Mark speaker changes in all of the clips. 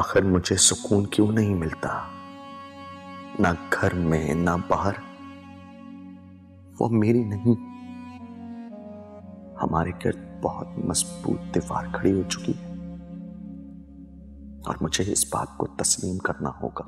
Speaker 1: आखिर मुझे सुकून क्यों नहीं मिलता, ना घर में ना बाहर। वो मेरी नहीं, हमारे गिर्द बहुत मजबूत दीवार खड़ी हो चुकी है और मुझे इस बात को तस्लीम करना होगा।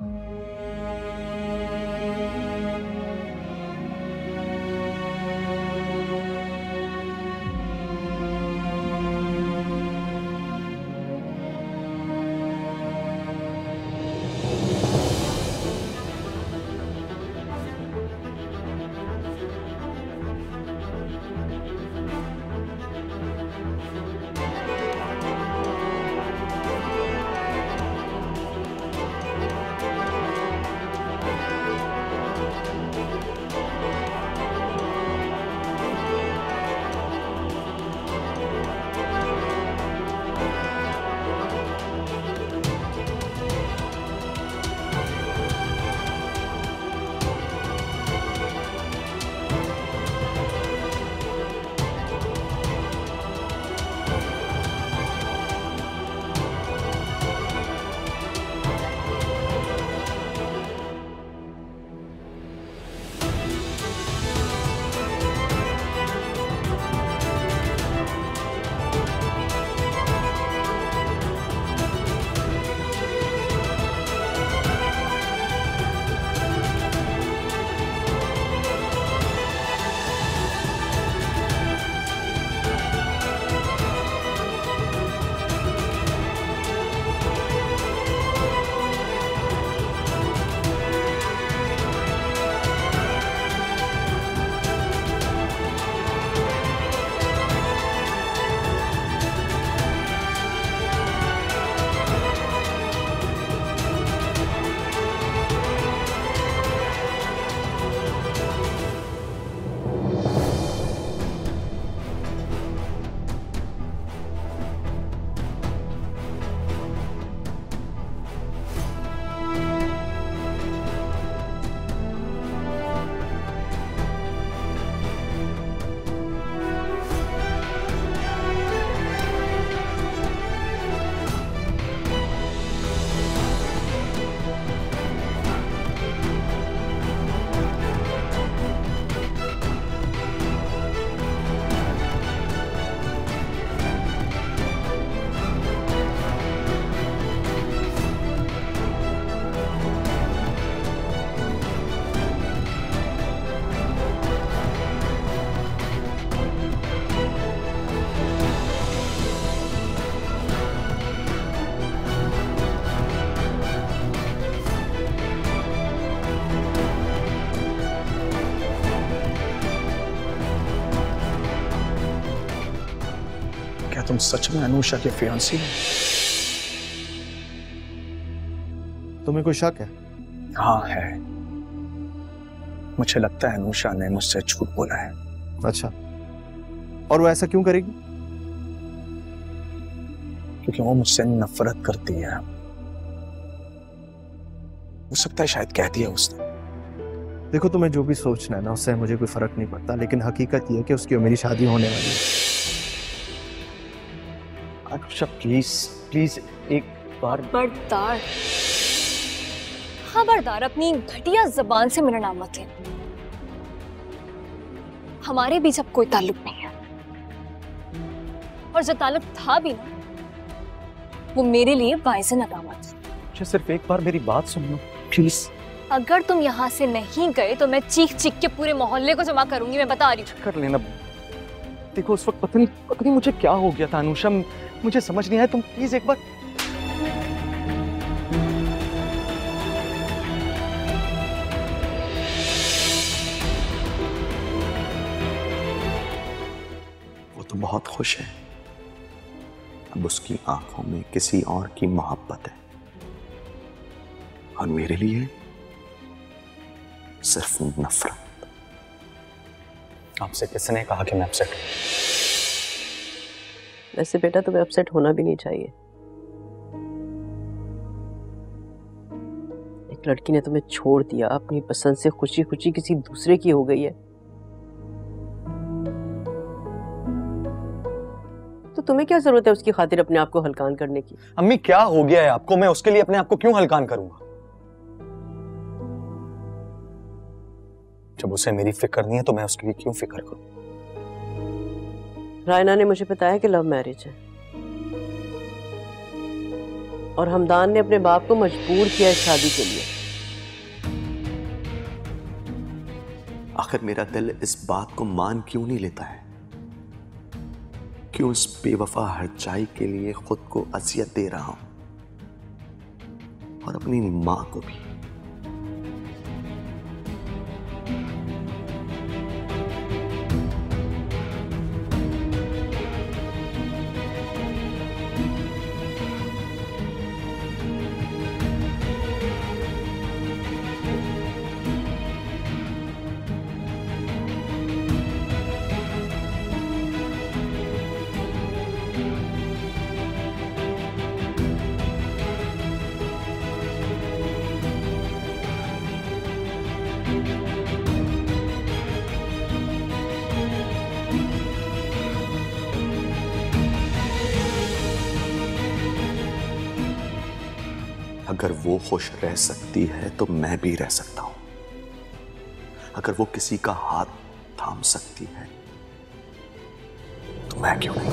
Speaker 2: तुम सच में अनुषा के फियांसी हो?
Speaker 3: तुम्हें कोई शक है?
Speaker 2: हाँ है। मुझे लगता है अनुषा ने मुझसे झूठ बोला है।
Speaker 3: अच्छा, और वो ऐसा क्यों करेगी?
Speaker 2: क्योंकि वो मुझसे नफरत करती है। हो सकता है शायद कह दिया उसने।
Speaker 3: देखो, तुम्हें जो भी सोचना है ना, उससे मुझे कोई फर्क नहीं पड़ता, लेकिन हकीकत ये है कि उसकी और मेरी शादी होने वाली है।
Speaker 4: अनुषा प्लीज प्लीज एक बार।
Speaker 5: खबरदार, खबरदार, अपनी घटिया जबान से मेरा नाम मत लेना। हमारे बीच अब कोई ताल्लुक नहीं है, और जो ताल्लुक था भी ना, वो मेरे लिए बाइज़ नदामत।
Speaker 4: मुझे सिर्फ एक बार मेरी बात सुन लो प्लीज।
Speaker 5: अगर तुम यहाँ से नहीं गए तो मैं चीख चीख के पूरे मोहल्ले को जमा करूंगी, मैं बता रही हूँ।
Speaker 4: कर लेना। देखो उस वक्त पता नहीं मुझे क्या हो गया था अनुषा, मुझे समझ नहीं आया। तुम प्लीज एक बार।
Speaker 1: वो तो बहुत खुश है, अब उसकी आंखों में किसी और की मोहब्बत है, और मेरे लिए सिर्फ नफरत।
Speaker 4: आपसे किसने कहा कि मैं अपसेट हूं?
Speaker 6: वैसे बेटा तुम्हें अपसेट होना भी नहीं चाहिए। एक लड़की ने तुम्हें छोड़ दिया, अपनी पसंद से खुशी खुशी किसी दूसरे की हो गई है, तो तुम्हें क्या जरूरत है उसकी खातिर अपने आप को हलकान करने की?
Speaker 4: अम्मी क्या हो गया है आपको? मैं उसके लिए अपने आप को क्यों हलकान करूंगा? जब उसे मेरी फिक्र नहीं है तो मैं उसके लिए क्यों फिक्र करूं?
Speaker 6: रायना ने मुझे बताया कि लव मैरिज है और हमदान ने अपने बाप को मजबूर किया इस शादी के लिए।
Speaker 1: आखिर मेरा दिल इस बात को मान क्यों नहीं लेता है? क्यों इस बेवफा हरजाई के लिए खुद को अजियत दे रहा हूं और अपनी मां को भी? अगर वो खुश रह सकती है तो मैं भी रह सकता हूं। अगर वो किसी का हाथ थाम सकती है तो मैं क्यों नहीं?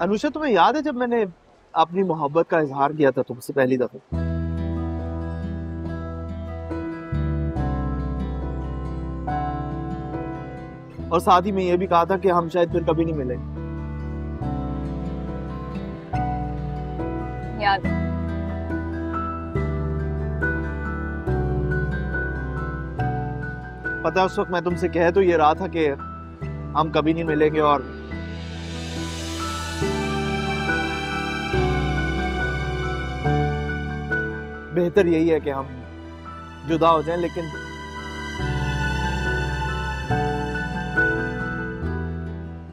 Speaker 3: अनुषा, तुम्हें याद है जब मैंने अपनी मोहब्बत का इजहार किया था तुमसे पहली दफा? और साथ ही में यह भी कहा था कि हम शायद फिर कभी नहीं मिलेंगे।
Speaker 5: याद है।
Speaker 3: पता है उस वक्त मैं तुमसे कह तो ये रहा था कि हम कभी नहीं मिलेंगे और बेहतर यही है कि हम जुदा हो जाएं, लेकिन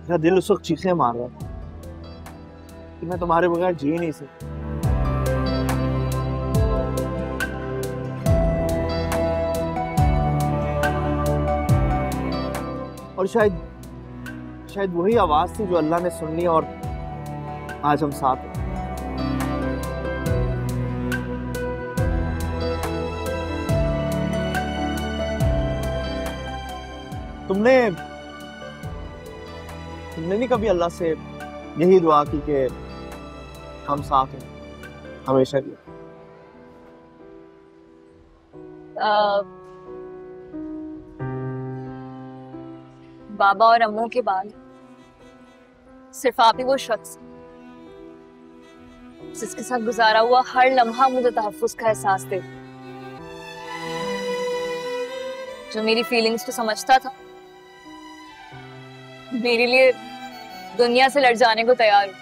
Speaker 3: मेरा दिल उस वक्त चीखें मार रहा था कि मैं तुम्हारे बगैर जी नहीं सकता। और शायद वही आवाज थी जो अल्लाह ने सुन ली और आज हम साथ हैं। तुमने नहीं कभी अल्लाह से यही दुआ की कि हम साथ हैं हमेशा के लिए?
Speaker 5: बाबा और अम्मू के बाद सिर्फ आप ही वो शख्स जिसके साथ गुजारा हुआ हर लम्हा मुझे तहफ्फुज़ का एहसास दे, जो मेरी फीलिंग्स को समझता था, मेरे लिए दुनिया से लड़ जाने को तैयार हूं।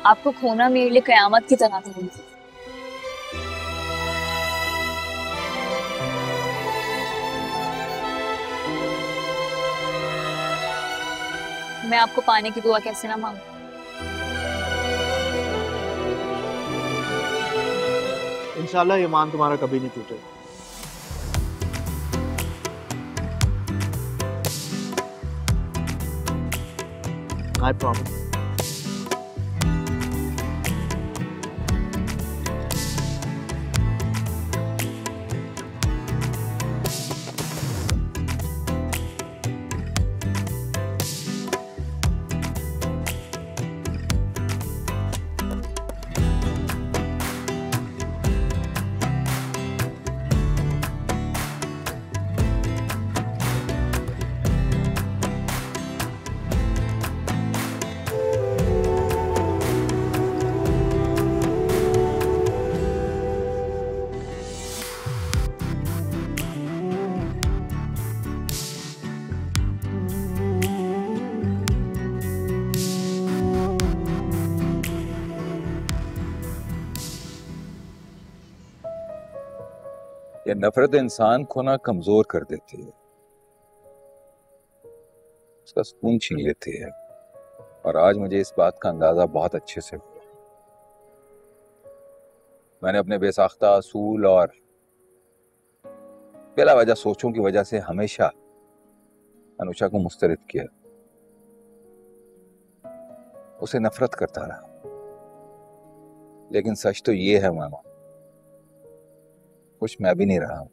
Speaker 5: आपको खोना मेरे लिए कयामत की तरह था। मैं आपको पाने की दुआ कैसे ना मांगू?
Speaker 3: इंशाल्लाह ये ईमान तुम्हारा कभी नहीं टूटेगा। I promise.
Speaker 7: ये नफरत इंसान को ना कमजोर कर देती है, उसका सुकून छीन लेती है। और आज मुझे इस बात का अंदाजा बहुत अच्छे से हुआ। मैंने अपने बेसाख्ता असूल और बिला वजह सोचों की वजह से हमेशा अनुषा को मुस्तरद किया, उसे नफरत करता रहा। लेकिन सच तो ये है मामा, कुछ मैं भी नहीं रहा हूं।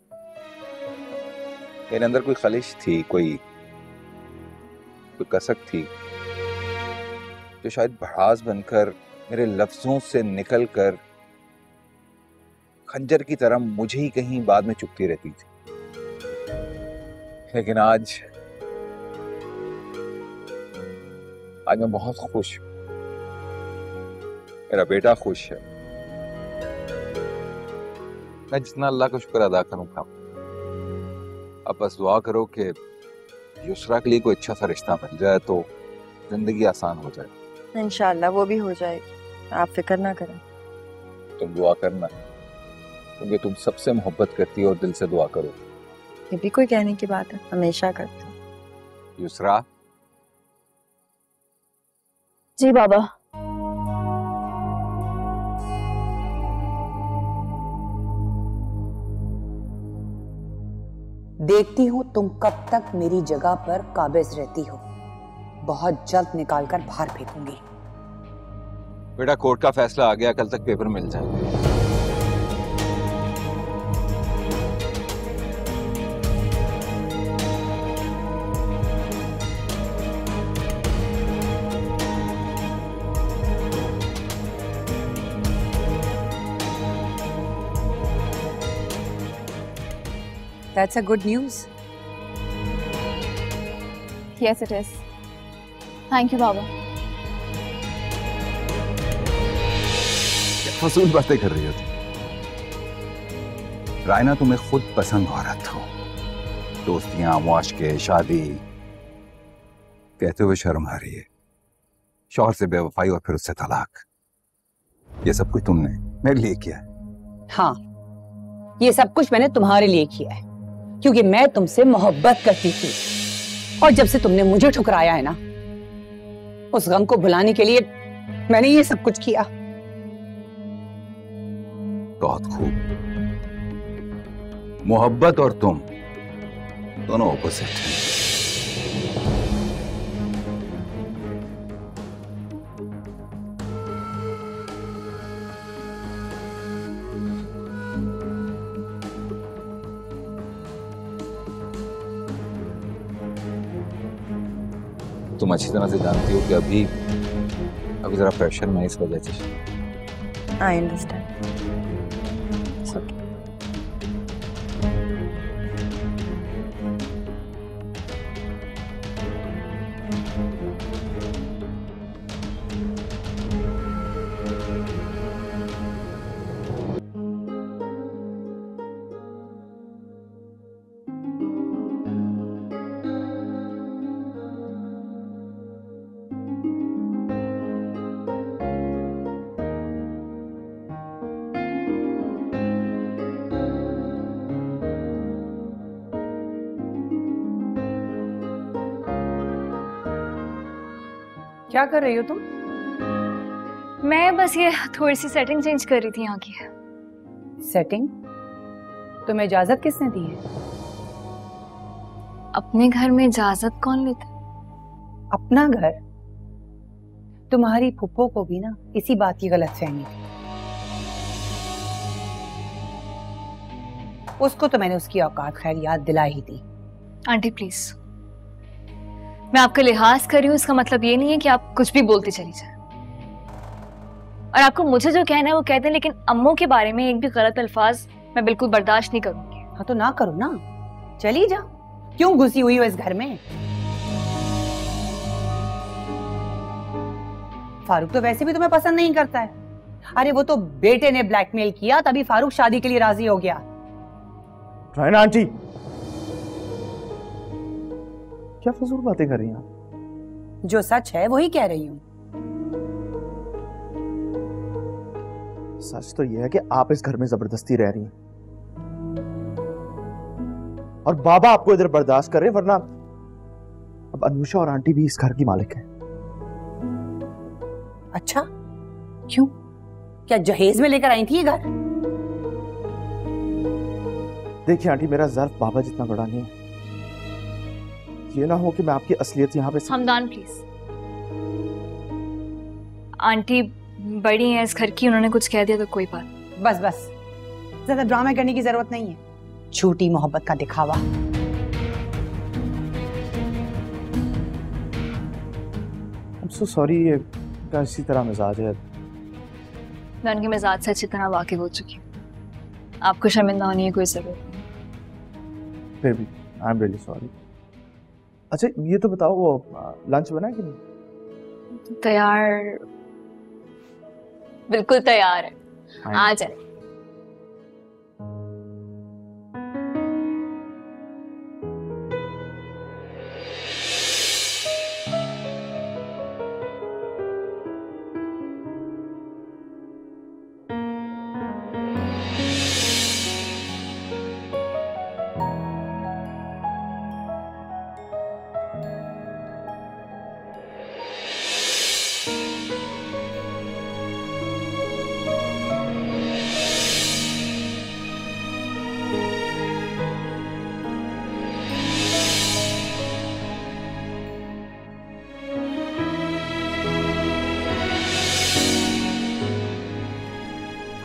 Speaker 7: मेरे अंदर कोई खलिश थी, कोई कसक थी जो शायद भड़ास बनकर मेरे लफ्जों से निकलकर खंजर की तरह मुझे ही कहीं बाद में चुभती रहती थी। लेकिन आज मैं बहुत खुश हूं, मेरा बेटा खुश है। मैं जितना अल्लाह का शुक्र अदा करूंगा, अब बस दुआ करो कि युसरा के लिए कोई अच्छा सा रिश्ता मिल जाए तो जिंदगी आसान हो जाए।
Speaker 8: इंशाल्लाह वो भी हो जाएगी, आप फिक्र ना करें।
Speaker 7: तुम दुआ करना, क्योंकि तुम सबसे मोहब्बत करती हो और दिल से दुआ करो।
Speaker 8: ये भी कोई कहने की बात है, हमेशा करते हैं।
Speaker 7: युसरा।
Speaker 5: जी बाबा।
Speaker 9: देखती हूँ तुम कब तक मेरी जगह पर काबिज रहती हो। बहुत जल्द निकालकर बाहर फेंकूंगी।
Speaker 7: बेटा कोर्ट का फैसला आ गया, कल तक पेपर मिल जाएंगे।
Speaker 9: That's a good news.
Speaker 5: Yes, it is. Thank you, बाबा।
Speaker 7: क्या फजूल बातें कर रही हो तुम? रायना तुम्हें खुद पसंद औरत हो, दोस्तियां, मुआशके, शादी कहते हुए शर्म आ रही है। शौहर से बेवफाई और फिर उससे तलाक, ये सब कुछ तुमने मेरे लिए किया है।
Speaker 9: हाँ, ये सब कुछ मैंने तुम्हारे लिए किया है, क्योंकि मैं तुमसे मोहब्बत करती थी। और जब से तुमने मुझे ठुकराया है ना, उस गम को भुलाने के लिए मैंने ये सब कुछ किया।
Speaker 7: बहुत खूब। मोहब्बत और तुम दोनों ऑपोजिट हैं। तुम अच्छी तरह से जानती हो कि अभी जरा प्रेशर में इस वजह से।
Speaker 8: I understand. क्या कर रही हो तुम?
Speaker 5: मैं बस ये थोड़ी सी सेटिंग चेंज कर रही थी यहाँ की।
Speaker 9: सेटिंग? तुम्हें इजाजत किसने दी है?
Speaker 5: अपने घर में इजाजत कौन लेता?
Speaker 9: अपना घर? तुम्हारी फुप्पो को भी ना इसी बात की गलतफहमी थी। उसको तो मैंने उसकी औकात खैर याद दिला ही दी।
Speaker 5: आंटी प्लीज, मैं आपका लिहाज कर रही हूँ, इसका मतलब ये नहीं है कि आप कुछ भी बोलते चली जाए। और आपको मुझे जो कहना है वो कहते हैं, लेकिन अम्मू के बारे में एक भी गलत अल्फाज मैं बिल्कुल बर्दाश्त नहीं करूंगी।
Speaker 9: हाँ तो ना करो ना, चली जा। क्यों घुसी हुई हो इस घर में? फारूक तो वैसे भी तुम्हें पसंद नहीं करता है। अरे वो तो बेटे ने ब्लैकमेल किया तभी फारूक शादी के लिए राजी हो गया।
Speaker 3: रायना आंटी, क्या फजूल बातें कर रही हैं आप?
Speaker 9: जो सच है वही कह रही हूँ।
Speaker 3: सच तो यह है कि आप इस घर में जबरदस्ती रह रही हैं। और बाबा आपको इधर बर्दाश्त कर रहे हैं, वरना अब अनुषा और आंटी भी इस घर की मालिक है।
Speaker 9: अच्छा, क्यों? क्या जहेज में लेकर आई थी ये घर?
Speaker 3: देखिए आंटी, मेरा ज़र्फ बाबा जितना बड़ा नहीं है। ये ना हो कि मैं आपकी असलियत यहाँ पे
Speaker 5: हमदान प्लीज। आंटी बड़ी हैं इस घर की, उन्होंने कुछ कह दिया तो कोई बात।
Speaker 9: बस बस, ज्यादा ड्रामा करने की जरूरत नहीं है। झूठी मोहब्बत का दिखावा।
Speaker 3: I'm so sorry, ये का इसी तरह मिजाज है।
Speaker 5: मैं उनके मिजाज से अच्छी तरह वाकिफ हो चुकी हूँ, आपको शर्मिंदा होने की कोई जरूरत नहीं।
Speaker 3: फिर भी आई एम रियली सॉरी। अच्छा ये तो बताओ, वो लंच बना है कि नहीं?
Speaker 5: तैयार, बिल्कुल तैयार है, आ जाए।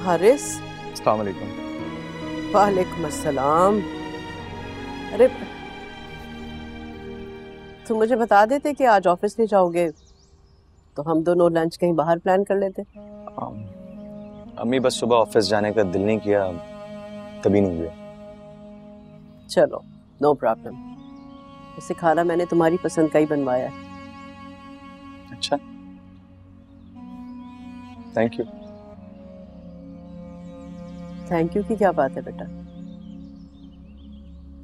Speaker 8: हारिस,
Speaker 4: अस्सलाम वालेकुम।
Speaker 8: वालेकुम अस्सलाम। अरे तुम मुझे बता देते कि आज ऑफिस नहीं जाओगे तो हम दोनों लंच कहीं बाहर प्लान कर लेते।
Speaker 4: अम्मी बस सुबह ऑफिस जाने का दिल नहीं किया, तभी नहीं गया।
Speaker 8: चलो नो प्रॉब्लम। वैसे खाना मैंने तुम्हारी पसंद का ही बनवाया है।
Speaker 4: अच्छा, थैंक यू।
Speaker 8: थैंक यू की क्या बात है बेटा,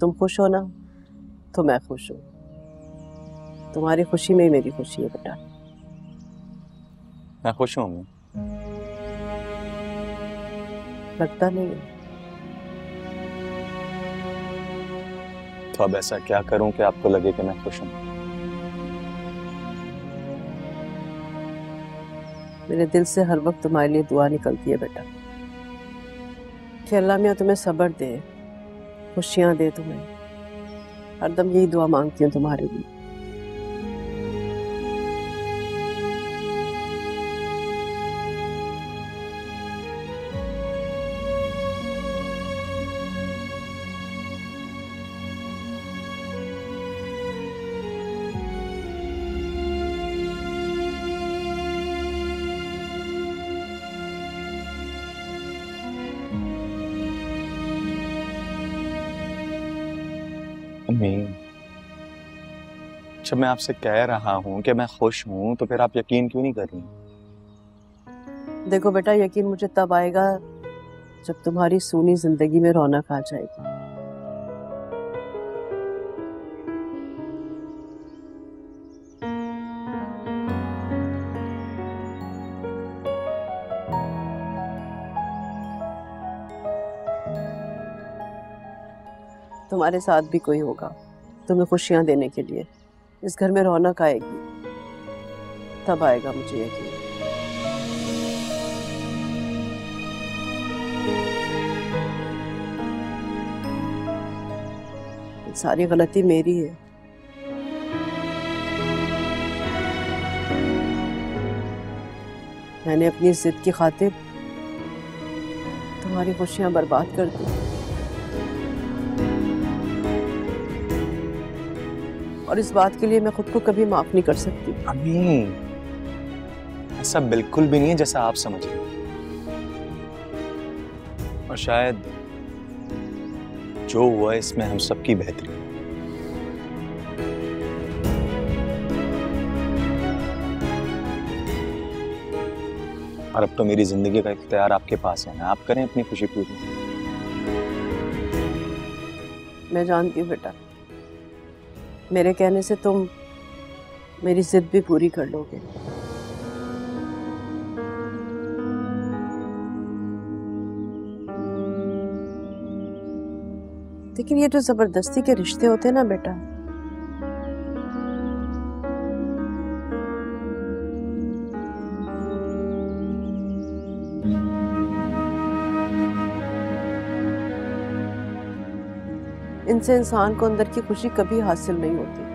Speaker 8: तुम खुश हो ना तो मैं खुश हूँ। तुम्हारी खुशी में ही मेरी खुशी है बेटा।
Speaker 4: मैं खुश हूँ अम्मी।
Speaker 8: लगता नहीं है।
Speaker 4: तो अब ऐसा क्या करूं कि आपको लगे कि मैं खुश हूँ?
Speaker 8: मेरे दिल से हर वक्त तुम्हारे लिए दुआ निकलती है बेटा कि अल्लाह मियाँ तुम्हें सब्र दे, खुशियाँ दे तुम्हें। हरदम यही दुआ मांगती हूँ तुम्हारे लिए।
Speaker 4: जब मैं आपसे कह रहा हूं कि मैं खुश हूं तो फिर आप यकीन क्यों नहीं कर रही?
Speaker 8: देखो बेटा, यकीन मुझे तब आएगा जब तुम्हारी सूनी जिंदगी में रौनक आ जाएगी। तुम्हारे साथ भी कोई होगा तुम्हें खुशियां देने के लिए। इस घर में रौनक आएगी, तब आएगा मुझे यकीन। सारी गलती मेरी है। मैंने अपनी जिद की खातिर तुम्हारी खुशियां बर्बाद कर दी और इस बात के लिए मैं खुद को कभी माफ नहीं कर सकती।
Speaker 4: अम्मी, ऐसा बिल्कुल भी नहीं है जैसा आप समझ रहे। और शायद जो हुआ इसमें हम सबकी बेहतरी है। और अब तो मेरी जिंदगी का इख्तियार आपके पास है ना, आप करें अपनी खुशी पूरी।
Speaker 8: मैं जानती हूँ बेटा, मेरे कहने से तुम मेरी जिद भी पूरी कर लोगे। लेकिन ये जो जबरदस्ती के रिश्ते होते हैं ना बेटा, इनसे इंसान को अंदर की खुशी कभी हासिल नहीं होती।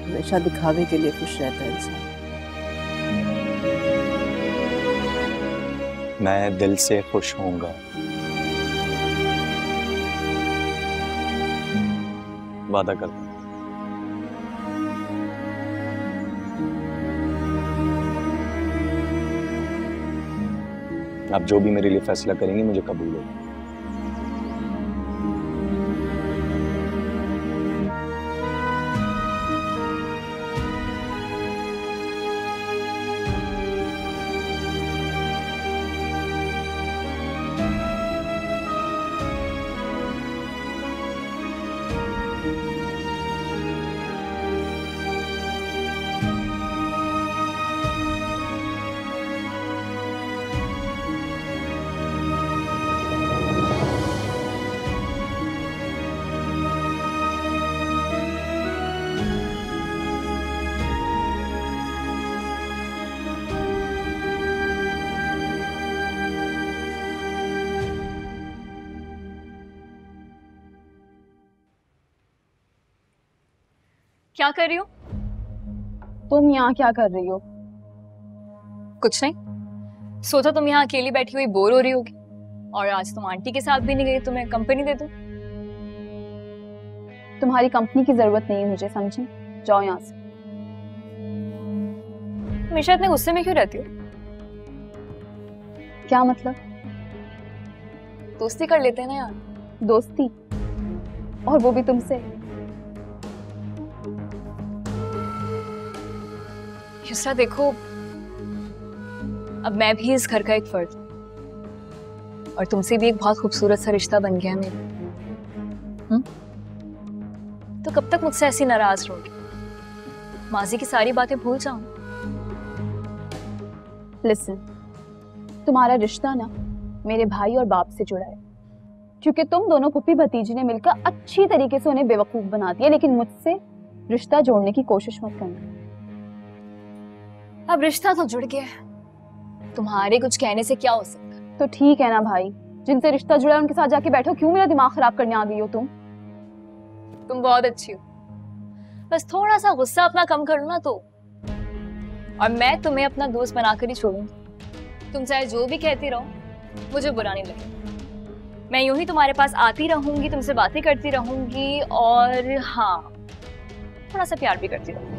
Speaker 8: हमेशा दिखावे के लिए खुश रहता है इंसान।
Speaker 2: मैं दिल से खुश होऊंगा। वादा करता हूं। आप जो भी मेरे लिए फैसला करेंगे मुझे कबूल है।
Speaker 5: क्या कर रही हो?
Speaker 10: तुम यहाँ क्या कर रही हो?
Speaker 5: कुछ नहीं, सोचा तुम यहाँ अकेली बैठी हुई बोर हो रही होगी और आज तुम आंटी के साथ भी नहीं गई, तुम्हें कंपनी दे दूं।
Speaker 10: तुम्हारी कंपनी की जरूरत नहीं है मुझे, समझी? जाओ यहाँ से।
Speaker 5: हमेशा इतने गुस्से में क्यों रहती हो?
Speaker 10: क्या मतलब?
Speaker 5: दोस्ती कर लेते हैं ना यार।
Speaker 10: दोस्ती? और वो भी तुमसे?
Speaker 5: युसरा देखो, अब मैं भी इस घर का एक फर्द हूं और तुमसे भी एक बहुत खूबसूरत सा रिश्ता बन गया है मेरा। तो कब तक मुझसे ऐसी नाराज रहोगी? माजी की सारी बातें भूल जाऊं।
Speaker 10: लिसन, तुम्हारा रिश्ता ना मेरे भाई और बाप से जुड़ा है, क्योंकि तुम दोनों फूफी भतीजी ने मिलकर अच्छी तरीके से उन्हें बेवकूफ बना दिया, लेकिन मुझसे रिश्ता जोड़ने की कोशिश मत करना।
Speaker 5: अब रिश्ता तो जुड़ गया है, तुम्हारे कुछ कहने से क्या हो सकता है?
Speaker 10: तो ठीक है ना भाई, जिनसे रिश्ता जुड़ा है उनके साथ जाके बैठो। क्यों मेरा दिमाग खराब करने आ गई हो तुम?
Speaker 5: तुम बहुत अच्छी हो, बस थोड़ा सा गुस्सा अपना कम कर लो ना तो, और मैं तुम्हें अपना दोस्त बनाकर ही छोड़ूंगी। तुम चाहे जो भी कहती रहो, मुझे बुरा नहीं लगेगा। मैं यूं ही तुम्हारे पास आती रहूंगी, तुमसे बातें करती रहूंगी और हाँ, थोड़ा सा प्यार भी करती रहूंगी।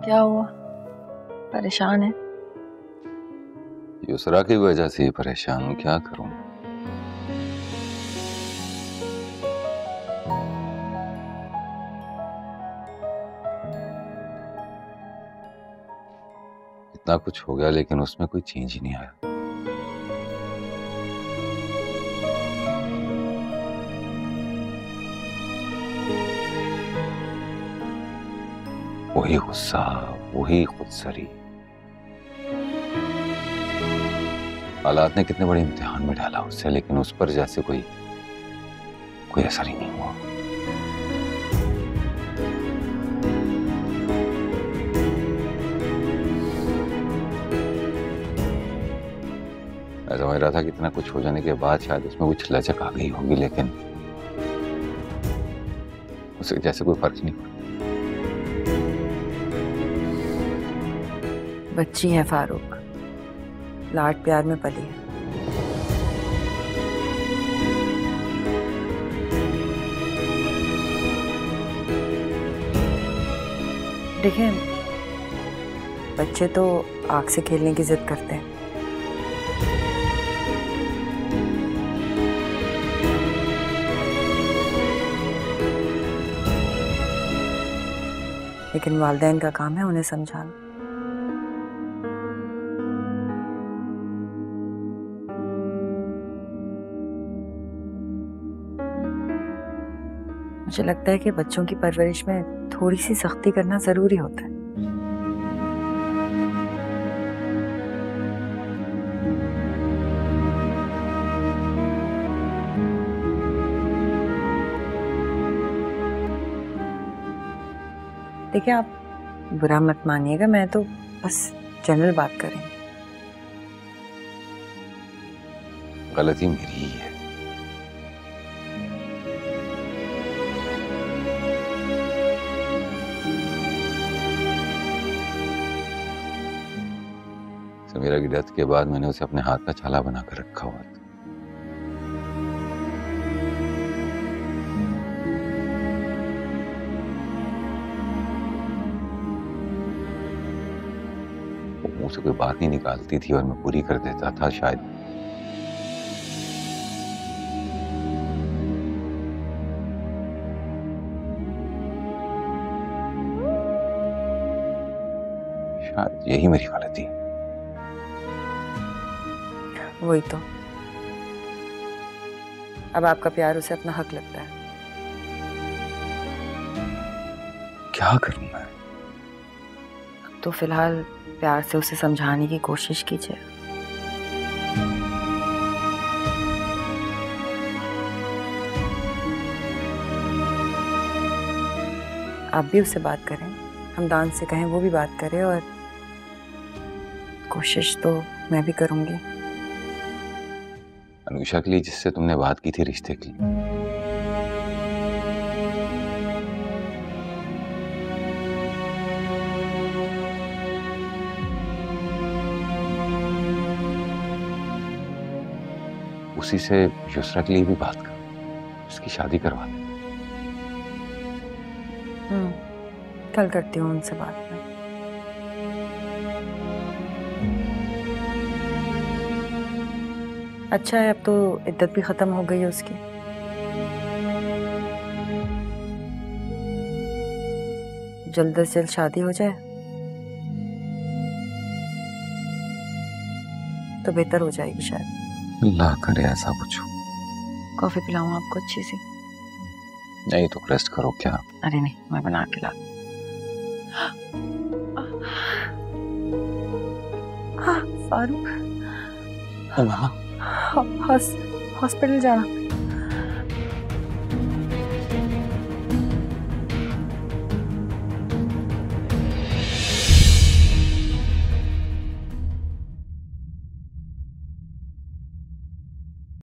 Speaker 11: क्या हुआ? परेशान है?
Speaker 7: युसरा की वजह से ही परेशान हूँ, क्या करूं? इतना कुछ हो गया लेकिन उसमें कोई चेंज ही नहीं आया। वही गुस्सा, वही खुदसरी। हालात ने कितने बड़े इम्तिहान में डाला उससे, लेकिन उस पर जैसे कोई असर ही नहीं हुआ। समझ रहा था कि इतना कुछ हो जाने के बाद शायद उसमें कुछ लचक आ गई होगी, लेकिन उसे जैसे कोई फर्क नहीं पड़ा।
Speaker 11: बच्ची है फारूक, लाड प्यार में पली है। देखिए, बच्चे तो आग से खेलने की जिद करते हैं, लेकिन वालिदैन का काम है उन्हें समझाना। मुझे लगता है कि बच्चों की परवरिश में थोड़ी सी सख्ती करना जरूरी होता है। देखिए, आप बुरा मत मानिएगा, मैं तो बस जनरल बात कर रही हूँ।
Speaker 7: गलती मेरी ही है। समीरा की डेथ के बाद मैंने उसे अपने हाथ का छाला बनाकर रखा हुआ था। वो मुंह से कोई बात नहीं निकालती थी और मैं पूरी कर देता था। शायद यही मेरी गलती है।
Speaker 11: वही तो, अब आपका प्यार उसे अपना हक लगता है।
Speaker 7: क्या करूं मैं?
Speaker 11: तो फिलहाल प्यार से उसे समझाने की कोशिश कीजिए। आप भी उससे बात करें, हमदान से कहें वो भी बात करे, और कोशिश तो मैं भी करूंगी।
Speaker 7: अनुषा के लिए जिससे तुमने बात की थी रिश्ते की, उसी से युसरा के लिए भी बात कर, उसकी शादी करवा दे।
Speaker 11: कल करती हूँ उनसे बात में। अच्छा है, अब तो इद्दत भी खत्म हो गई है उसकी। जल्द से जल्द शादी हो जाए तो बेहतर हो जाएगी शायद।
Speaker 7: अल्लाह करे ऐसा कुछ हो।
Speaker 11: कॉफी पिलाऊं आपको अच्छी सी?
Speaker 7: नहीं तो रेस्ट करो। क्या?
Speaker 11: अरे नहीं, मैं बना के ला। फारूक, हॉस्पिटल जाना।